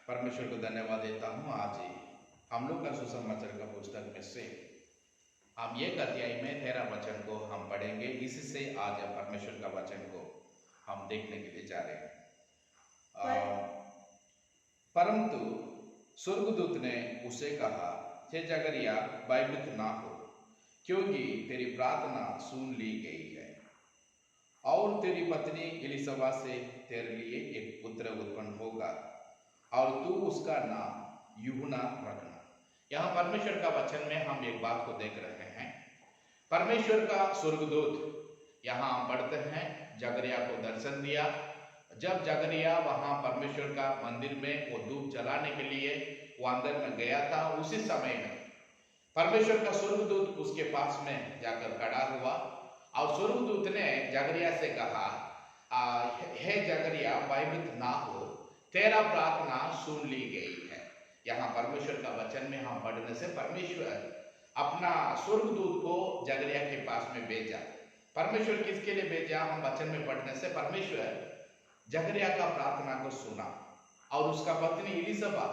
परमेश्वर को धन्यवाद देता हूँ। आज हम लोग का सुसमाचार का पुस्तक में से हम एक अध्याय में 13 वचन को हम पढ़ेंगे। इससे आज परमेश्वर का वचन को हम देखने के लिए जा रहे हैं। परंतु स्वर्गदूत ने उसे कहा, हे जकरिया, भयभीत ना हो, क्योंकि तेरी प्रार्थना सुन ली गई है और तेरी पत्नी एलिसबा से तेरे लिए एक पुत्र उत्पन्न होगा और तू उसका नाम यूहन्ना रखना। यहाँ परमेश्वर का वचन में हम एक बात को देख रहे हैं। परमेश्वर का स्वर्गदूत यहाँ हम पढ़ते हैं जकरिया को दर्शन दिया। जब जकरिया वहाँ परमेश्वर का मंदिर में वो धूप जलाने के लिए वो अंदर में गया था, उसी समय में परमेश्वर का स्वर्गदूत उसके पास में जाकर खड़ा हुआ और स्वर्गदूत ने जकरिया से कहा, हे जकरिया, भयभीत ना हो, तेरा प्रार्थना सुन ली गई है। यहाँ परमेश्वर का वचन में हम पढ़ने से परमेश्वर अपना स्वर्गदूत को जकरिया के पास में भेजा। परमेश्वर किसके लिए भेजा? हम वचन में पढ़ने से परमेश्वर जकरिया का प्रार्थना को सुना और उसका पत्नी एलिसबा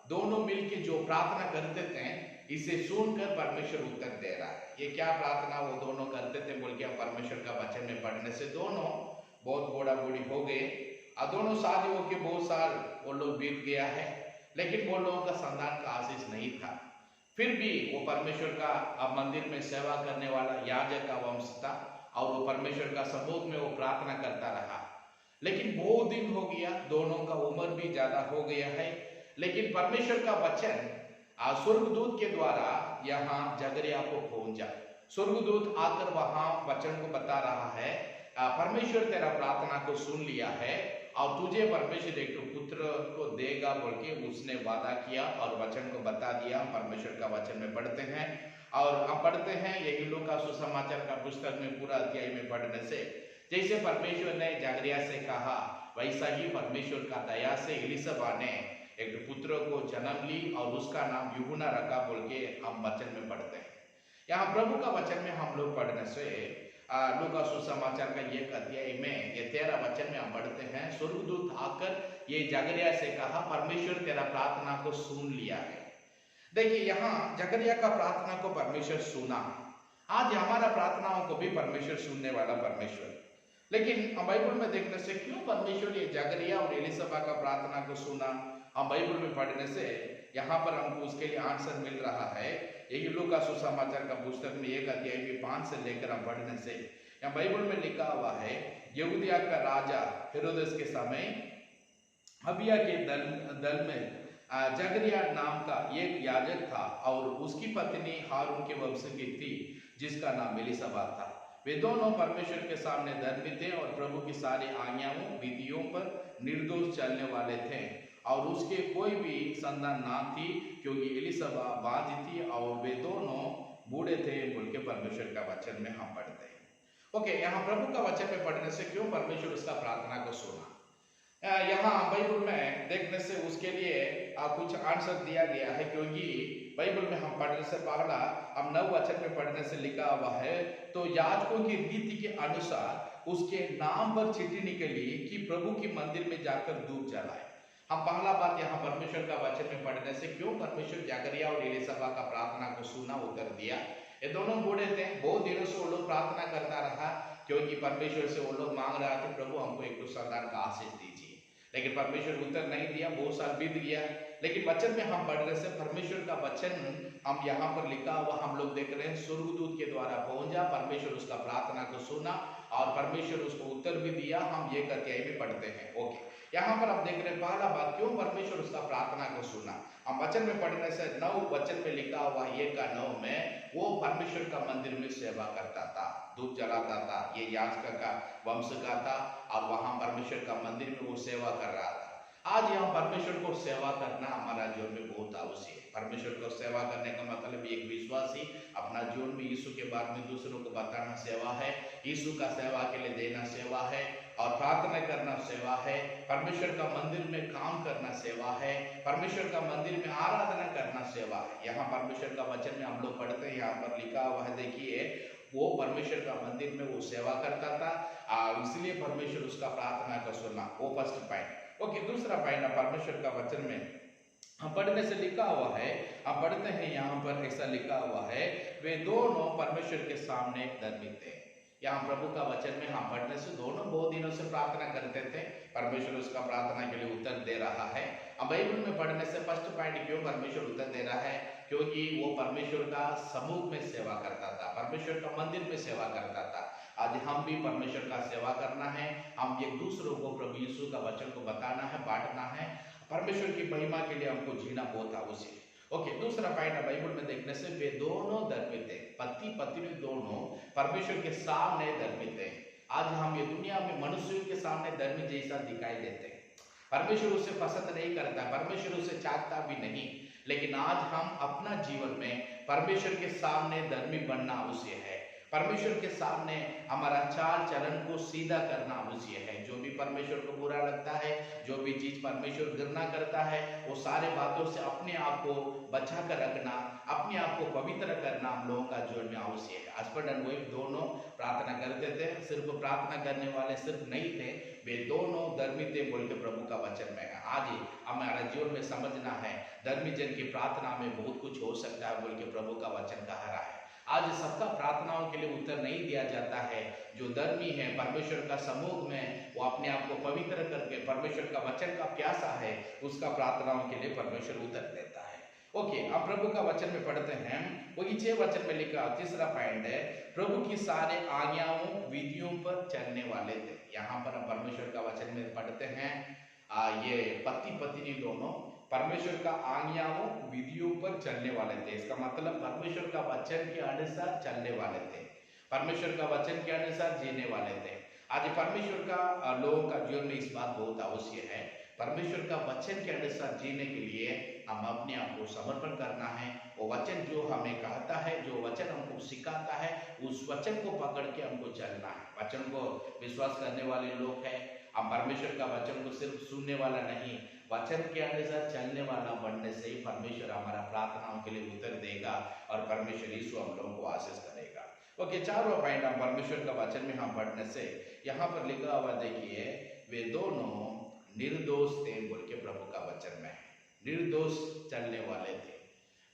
दोनों मिलकर जो प्रार्थना करते थे, इसे सुनकर परमेश्वर उत्तर दे रहा है। ये क्या प्रार्थना वो दोनों करते थे बोल के हम परमेश्वर का वचन में पढ़ने से दोनों बहुत बूढ़ा बूढ़ी हो गए और दोनों शादी होके बहुत साल वो लोग बीत गया है, लेकिन वो लोगों का संतान का आशीष नहीं था। फिर भी वो परमेश्वर का मंदिर में सेवा करने वाला याजक का वंश था और वो परमेश्वर का सबूत में वो प्रार्थना करता रहा। लेकिन बहुत दिन हो गया, दोनों का उम्र भी ज्यादा हो गया है, लेकिन परमेश्वर का वचन स्वर्गदूत के द्वारा यहाँ जकरिया को पहुंचा। स्वर्गदूत आकर वहां वचन को बता रहा है, परमेश्वर तेरा प्रार्थना को सुन लिया है और तुझे परमेश्वर एक पुत्र को देगा बोल के उसने वादा किया और वचन को बता दिया। परमेश्वर का वचन में पढ़ते हैं और हम पढ़ते हैं यही लोग का सुसमाचार का पुस्तक में पूरा अध्याय में पढ़ने से जैसे परमेश्वर ने जकरिया से कहा, वैसा ही परमेश्वर का दया से एलिसबा ने एक पुत्र को जन्म ली और उसका नाम यूहन्ना रखा बोल के हम वचन में पढ़ते हैं। यहाँ प्रभु का वचन में हम लोग पढ़ने से लूका सुसमाचार का एक अध्याय में ये 13 वचन में हम पढ़ते हैं, स्वर्गदूत आकर ये जकरिया से कहा, परमेश्वर तेरा प्रार्थना को सुन लिया है। देखिए यहाँ जकरिया का प्रार्थना को परमेश्वर सुना। आज हमारा प्रार्थनाओं को भी परमेश्वर सुनने वाला परमेश्वर। लेकिन हम बाइबल में देखने से क्यों परमेश्वर ये जकरिया और एलिसबा का प्रार्थना को सुना, हम बाइबल में पढ़ने से यहाँ पर हमको उसके लिए आंसर मिल रहा है। यही लूका सुसमाचार का पुस्तक में एक अध्याय में 5 से लेकर हम पढ़ने से यहाँ बाइबल में लिखा हुआ है, यहूदिया का राजा हेरोदेस के समय अबिया के दल में जकरिया नाम का एक याजक था और उसकी पत्नी हारून के वंश की थी जिसका नाम एलिसबा था। वे दोनों परमेश्वर के सामने धर्मी थे और प्रभु की सारी आज्ञाओं विधियों पर निर्दोष चलने वाले थे और उसके कोई भी संतान ना थी क्योंकि एलिसबा बांझ थी और वे दोनों बूढ़े थे बोल के परमेश्वर का वचन में हम पढ़ते हैं। ओके, यहाँ प्रभु का वचन में पढ़ने से क्यों परमेश्वर उसका प्रार्थना को सुना, यहाँ बाइबल में देखने से उसके लिए कुछ आंसर दिया गया है। क्योंकि बाइबल में हम पढ़ने से पहला हम 9 वचन में पढ़ने से लिखा हुआ है, तो याजकों की रीति के अनुसार उसके नाम पर चिट्ठी निकली कि प्रभु की मंदिर में जाकर धूप जलाए। हम पहला बात यहाँ परमेश्वर का वचन में पढ़ने से क्यों परमेश्वर जकरिया और एलिसबा का प्रार्थना को सुना, उत्तर दिया। ये दोनों बूढ़े थे, बहुत दिनों से वो लोग प्रार्थना करता रहा क्योंकि परमेश्वर से वो लोग मांग रहा थे, प्रभु हमको एक संतान का आशीष दीजिए, लेकिन परमेश्वर उत्तर नहीं दिया। बहुत साल बीत गया, लेकिन वचन में हम पढ़ रहे से परमेश्वर का वचन हम यहाँ पर लिखा हुआ हम लोग देख रहे हैं, स्वर्गदूत के द्वारा पहुंचा, परमेश्वर उसका प्रार्थना को सुना और परमेश्वर उसको उत्तर भी दिया। हम एक अध्याय में पढ़ते हैं। ओके, यहाँ पर आप देख रहे हैं पहला बात क्यों परमेश्वर उसका प्रार्थना को सुना। हम वचन में पढ़ने से 9 वचन में लिखा हुआ 1:9 में वो परमेश्वर का मंदिर में सेवा करता था, धूप जलाता था। ये याजक का वंश का था और वहां परमेश्वर का मंदिर में वो सेवा कर रहा था। आज यहाँ परमेश्वर को सेवा करना हमारा जीवन में बहुत आवश्यक है। परमेश्वर को सेवा करने का मतलब एक विश्वासी अपना जीवन में यीशु के बारे में दूसरों को बताना सेवा है, यीशु का सेवा के लिए देना सेवा है और प्रार्थना करना सेवा है, परमेश्वर का मंदिर में काम करना सेवा है, परमेश्वर का मंदिर में आराधना करना सेवा है। यहाँ परमेश्वर का वचन में हम लोग पढ़ते हैं, यहाँ पर लिखा हुआ है, देखिए वो परमेश्वर का मंदिर में वो सेवा करता था, इसलिए परमेश्वर उसका प्रार्थना को सुना। वो फर्स्ट पॉइंट। ओके, दूसरा पॉइंट परमेश्वर का वचन में हम पढ़ने से लिखा हुआ है, हम पढ़ते हैं यहाँ पर ऐसा लिखा हुआ है, वे दोनों परमेश्वर के सामने धर्मी थे। यहाँ प्रभु का वचन में हम पढ़ने से दोनों बहुत दिनों से प्रार्थना करते थे, परमेश्वर उसका प्रार्थना के लिए उत्तर दे रहा है। अब बाइबल में पढ़ने से फर्स्ट पॉइंट क्यों परमेश्वर उत्तर दे रहा है, क्योंकि वो परमेश्वर का समूह में सेवा करता था, परमेश्वर का मंदिर में सेवा करता था। आज हम भी परमेश्वर का सेवा करना है, हम एक दूसरों को प्रभु यीशु का वचन को बताना है, बांटना है, परमेश्वर की महिमा के लिए हमको जीना बहुत आवश्यक है। ओके, दूसरा पॉइंट बाइबल में देखने से वे दोनों धर्मी थे, पति पत्नी दोनों परमेश्वर के सामने धर्मी थे। आज हम ये दुनिया में मनुष्यों के सामने धर्मी जैसा दिखाई देते हैं, परमेश्वर उसे पसंद नहीं करता, परमेश्वर उसे चाहता भी नहीं, लेकिन आज हम अपना जीवन में परमेश्वर के सामने धर्मी बनना आवश्यक है। परमेश्वर के सामने हमारा चाल चलन को सीधा करना आवश्यक है। जो भी परमेश्वर को बुरा लगता है, जो भी चीज परमेश्वर घृणा करता है, वो सारे बातों से अपने आप को बचा कर रखना, अपने आप को पवित्र करना हम लोगों का जीवन में आवश्यक है। हस्बैंड एंड वाइफ दोनों प्रार्थना करते थे, सिर्फ प्रार्थना करने वाले सिर्फ नहीं थे, वे दोनों धर्मी थे बोल के प्रभु का वचन में है। आज हमारा जीवन में समझना है, धर्मी जन की प्रार्थना में बहुत कुछ हो सकता है बोल के प्रभु का वचन कह रहा है। आज सबका प्रार्थनाओं के लिए उत्तर नहीं दिया जाता है। जो धर्मी है परमेश्वर का समूह में, वो अपने आप को पवित्र करके परमेश्वर का वचन का प्यासा है, उसका प्रार्थनाओं के लिए परमेश्वर उत्तर देता है। ओके, अब प्रभु का वचन में पढ़ते हैं, वही 6 वचन में लिखा, तीसरा पॉइंट है, प्रभु की सारे आज्ञाओं विधियों पर चलने वाले थे। यहाँ पर हम परमेश्वर का वचन में पढ़ते हैं, ये पति पत्नी दोनों परमेश्वर का आज्ञाओं विधियों पर चलने वाले थे। इसका मतलब परमेश्वर का वचन के अनुसार चलने वाले थे, परमेश्वर का वचन के अनुसार जीने वाले थे। आज परमेश्वर का लोगों का जीवन में इस बात बहुत आवश्यक है, परमेश्वर का वचन के अनुसार जीने के लिए हम अपने आप को समर्पण करना है। वो वचन जो हमें कहता है, जो वचन हमको सिखाता है, उस वचन को पकड़ के हमको चलना है। वचन को विश्वास करने वाले लोग हैं, हम परमेश्वर का वचन को सिर्फ सुनने वाला नहीं, वचन के अनुसार चलने वाला बनने से ही परमेश्वर हमारा प्रार्थनाओं के लिए उत्तर देगा और परमेश्वर यीशु हम लोगों को आशीष करेगा। ओके, चारों पॉइंट हम परमेश्वर का वचन में हम पढ़ने से यहाँ पर लिखा हुआ देखिए, वे दोनों निर्दोष थे बोल के प्रभु का वचन में, निर्दोष चलने वाले थे।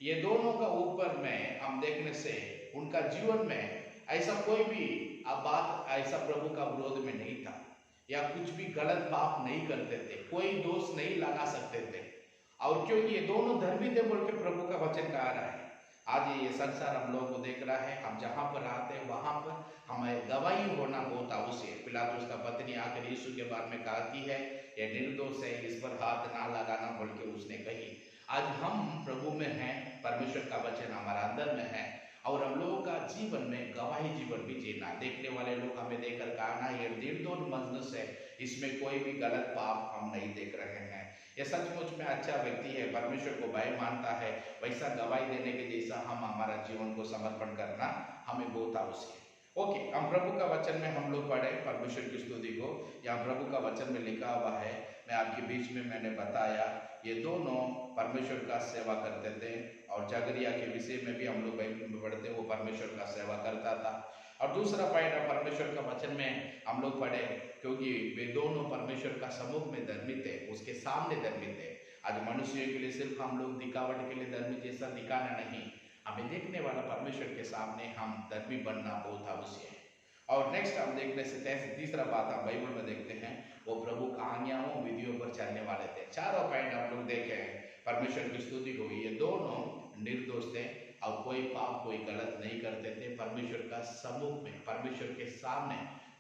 ये दोनों का ऊपर में हम देखने से उनका जीवन में ऐसा कोई भी बात ऐसा प्रभु का विरोध में नहीं था, या कुछ भी गलत पाप नहीं करते थे, कोई दोष नहीं लगा सकते थे। और क्योंकि ये दोनों धर्मी थे बोल के प्रभु का वचन कह रहा है। आज ये संसार हम लोगों को देख रहा है, हम जहाँ पर आते हैं वहां पर हमें गवाही होना बहुत आवश्यक है। पिलातुस का पत्नी आकर यीशु के बारे में कहती है, ये निर्दोष है, इस पर हाथ ना लगाना बोल के उसने कही। आज हम प्रभु में हैं, परमेश्वर का वचन हमारा अंदर में है, और हम लोगों का जीवन में गवाही जीवन भी जीना, देखने वाले लोग हमें देखकर कहना ये निर्दोष मजलिस है, इसमें कोई भी गलत पाप हम नहीं देख रहे हैं, ये सचमुच में अच्छा व्यक्ति है, परमेश्वर को भय मानता है, वैसा गवाही देने के जैसा हम हमारा जीवन को समर्पण करना हमें बहुत आवश्यक है। ओके, हम प्रभु का वचन में हम लोग पढ़े परमेश्वर की स्तुति को। यहाँ प्रभु का वचन में लिखा हुआ है, मैं आपके बीच में मैंने बताया, ये दोनों परमेश्वर का सेवा करते थे, और जगरिया के विषय में भी हम लोग बाइबल में पढ़ते, वो परमेश्वर का सेवा करता था। और दूसरा पॉइंट परमेश्वर का वचन में हम लोग पढ़े, क्योंकि वे दोनों परमेश्वर का समूह में धर्मी थे, उसके सामने धर्मी थे। आज मनुष्यों के लिए सिर्फ हम लोग दिखावट के लिए धर्मी जैसा दिखाना नहीं, हमें देखने वाला परमेश्वर के सामने हम धर्मी बनना बहुत आवश्यक है। और नेक्स्ट हम देखने से तीसरा बात हम बाइबल में देखते हैं, वो प्रभु का आज्ञाओं विधियों पर चलने वाले थे। चारों पॉइंट हम लोग देखे हैं, परमेश्वर की स्तुति को, ये दोनों निर्दोष थे और कोई पाप कोई गलत नहीं करते थे। परमेश्वर का समूह में, परमेश्वर के सामने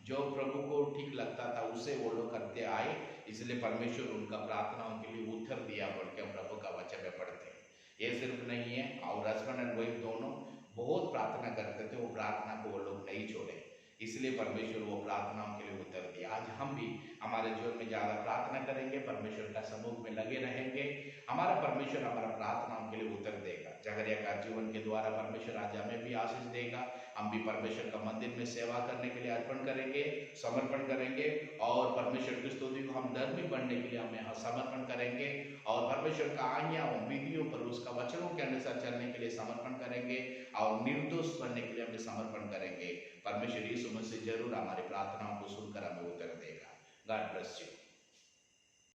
जो प्रभु को ठीक लगता था उसे वो लोग करते आए, इसलिए परमेश्वर उनका प्रार्थनाओं के लिए उत्तर दिया बोल के हम प्रभु का वचन में पढ़ते हैं। ये सिर्फ नहीं है, और हस्बैंड एंड वाइफ दोनों बहुत प्रार्थना करते थे, वो प्रार्थना को वो लोग नहीं छोड़े, इसलिए परमेश्वर वो प्रार्थनाओं के लिए उत्तर दिया। आज हम भी हमारे जीवन में ज्यादा प्रार्थना करेंगे, परमेश्वर का समूह में लगे रहेंगे, हमारा परमेश्वर हमारा प्रार्थनाओं के लिए उत्तर देगा। जगरिया का जीवन के द्वारा परमेश्वर आज हमें भी आशीष देगा। हम भी परमेश्वर का मंदिर में सेवा करने के लिए अर्पण करेंगे, समर्पण करेंगे, और परमेश्वर की स्तुति को हम धर्मी बनने के लिए हमें समर्पण करेंगे, और परमेश्वर का आज्ञाओं विधियों पर उसका वचनों के अनुसार चलने के लिए समर्पण करेंगे, और निर्दोष बनने के लिए हमें समर्पण करेंगे। परमेश्वर यीशु मसीह जरूर हमारी प्रार्थनाओं को सुनकर हमें उत्तर देगा। God bless you.